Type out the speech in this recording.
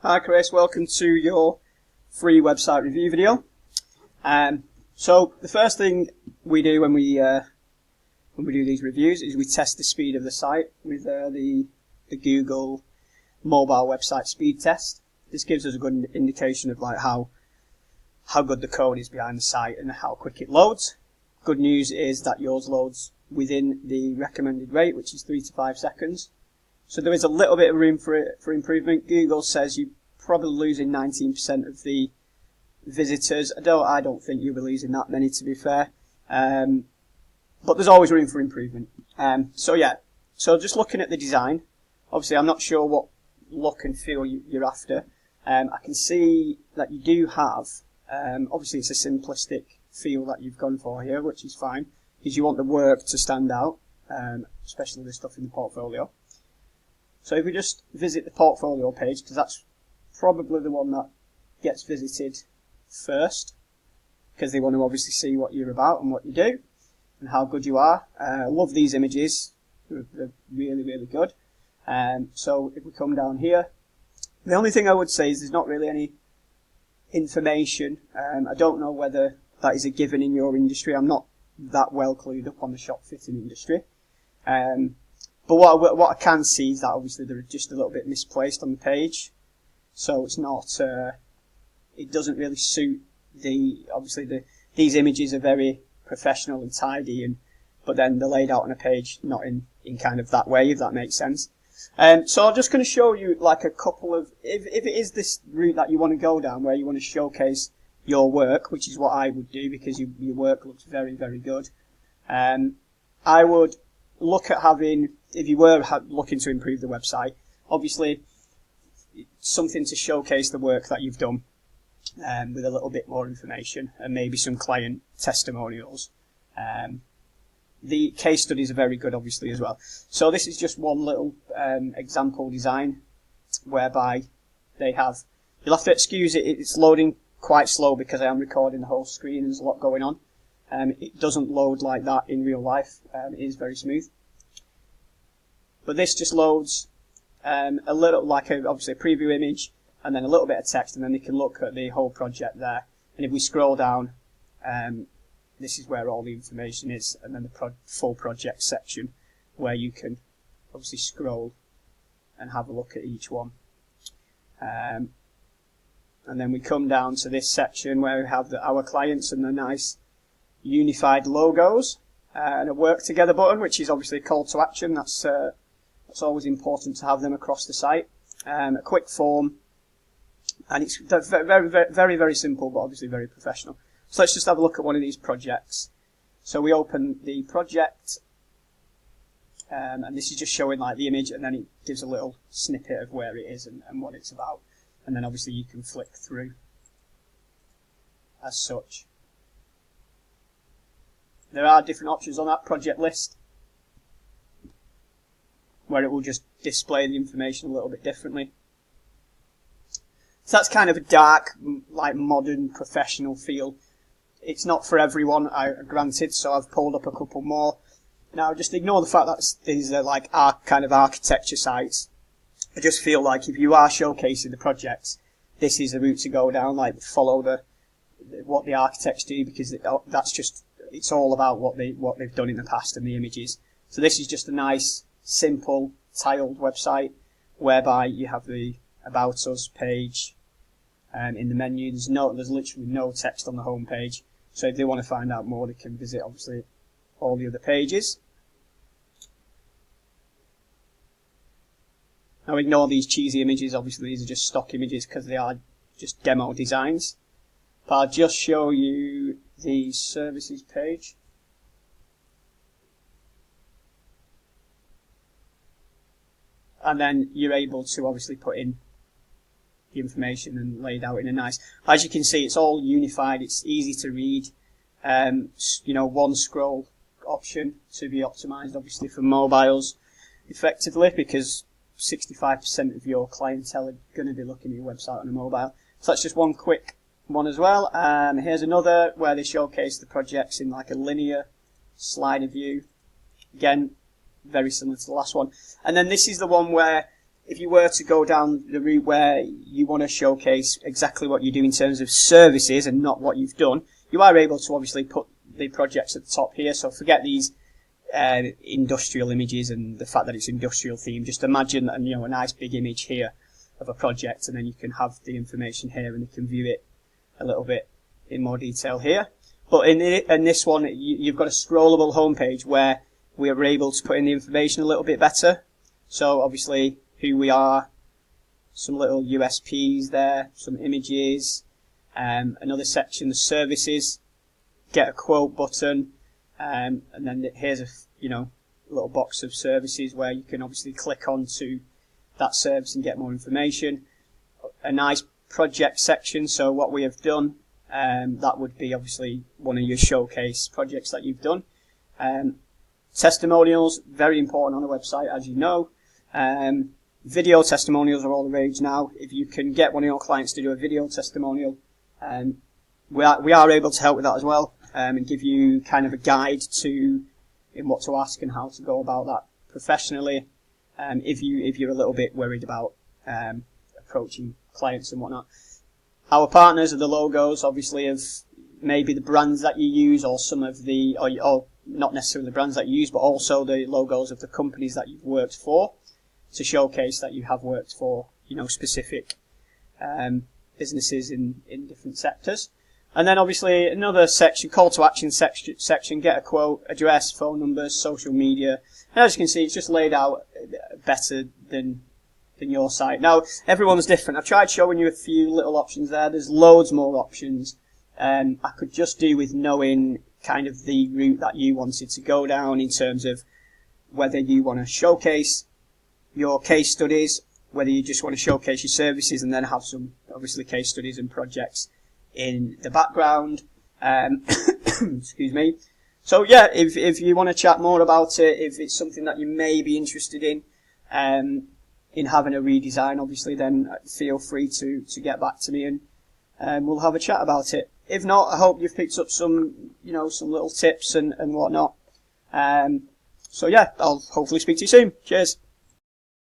Hi Chris, welcome to your free website review video. So the first thing we do when we do these reviews is we test the speed of the site with the Google mobile website speed test. This gives us a good indication of like how good the code is behind the site and how quick it loads. Good news is that yours loads within the recommended rate, which is 3 to 5 seconds. So there is a little bit of room for improvement. Google says you're probably losing 19% of the visitors. I don't think you'll be losing that many, to be fair. But there's always room for improvement. So just looking at the design, obviously I'm not sure what look and feel you're after. I can see that you do have, obviously it's a simplistic feel that you've gone for here, which is fine, because you want the work to stand out, especially the stuff in the portfolio. So if we just visit the portfolio page, because that's probably the one that gets visited first, because they want to obviously see what you're about and what you do and how good you are. I love these images. They're really, really good. So if we come down here, the only thing I would say is there's not really any information. I don't know whether that is a given in your industry. I'm not that well clued up on the shop fitting industry. But what I can see is that obviously they're just a little bit misplaced on the page. So it's not, it doesn't really suit these images are very professional and tidy, but then they're laid out on a page not in kind of that way, if that makes sense. So I'm just going to show you like a couple of, if it is this route that you want to go down, where you want to showcase your work, which is what I would do because your work looks very, very good. I would look at having, if you were looking to improve the website, obviously something to showcase the work that you've done, with a little bit more information and maybe some client testimonials. The case studies are very good, obviously, as well. So this is just one little example design whereby they have, you'll have to excuse it, it's loading quite slow because I am recording the whole screen and there's a lot going on. It doesn't load like that in real life. It is very smooth. But this just loads a little, like obviously a preview image, and then a little bit of text, and then they can look at the whole project there. And if we scroll down, this is where all the information is, and then the full project section, where you can obviously scroll and have a look at each one. And then we come down to this section where we have our clients and the nice unified logos, and a work together button, which is obviously a call to action. That's always important to have them across the site. A quick form, and it's very, very, very simple, but obviously very professional. So let's just have a look at one of these projects. So we open the project, and this is just showing like the image, and then it gives a little snippet of where it is and what it's about. And then obviously you can flick through as such. There are different options on that project list where it will just display the information a little bit differently. So that's kind of a dark, like modern, professional feel. It's not for everyone, granted, so I've pulled up a couple more. Now, just ignore the fact that these are like kind of architecture sites. I just feel like if you are showcasing the projects, this is the route to go down, like follow what the architects do, because it's all about what they've done in the past and the images. So this is just a nice, simple, tiled website whereby you have the About Us page in the menu. There's literally no text on the home page. So if they want to find out more, they can visit obviously all the other pages. Now ignore these cheesy images. Obviously these are just stock images because they are just demo designs. But I'll just show you the services page. And then you're able to obviously put in the information and laid out in a nice, as you can see, it's all unified, it's easy to read. One scroll option to be optimized obviously for mobiles effectively, because 65% of your clientele are going to be looking at your website on a mobile. So that's just one quick one as well. Here's another where they showcase the projects in like a linear slider view. Again, very similar to the last one. And then this is the one where if you were to go down the route where you want to showcase exactly what you do in terms of services and not what you've done, you are able to obviously put the projects at the top here. So forget these industrial images and the fact that it's industrial themed. Just imagine a nice big image here of a project, and then you can have the information here and you can view it a little bit in more detail here. But in this one, you've got a scrollable homepage where we are able to put in the information a little bit better. So obviously who we are, some little USPs there, some images, another section, the services, get a quote button, and then here's a little box of services where you can obviously click onto that service and get more information. A nice project section, so what we have done, that would be obviously one of your showcase projects that you've done. Testimonials, very important on a website, as you know. Video testimonials are all the rage now. If you can get one of your clients to do a video testimonial, we are able to help with that as well, and give you kind of a guide in what to ask and how to go about that professionally. If you're a little bit worried about approaching clients and whatnot. Our partners are the logos, obviously, of maybe the brands that you use, or some of the, or not necessarily the brands that you use, but also the logos of the companies that you've worked for, to showcase that you have worked for, specific businesses in different sectors. And then obviously another section, call to action section, get a quote, address, phone numbers, social media. And as you can see, it's just laid out better than your site. Now, everyone's different. I've tried showing you a few little options there. There's loads more options. I could just do with knowing kind of the route that you wanted to go down in terms of whether you want to showcase your case studies, whether you just want to showcase your services and then have some obviously case studies and projects in the background. Excuse me. So yeah, if you want to chat more about it, if it's something that you may be interested in having a redesign, obviously, then feel free to get back to me and we'll have a chat about it. If not, I hope you've picked up some little tips and whatnot. So yeah, I'll hopefully speak to you soon. Cheers.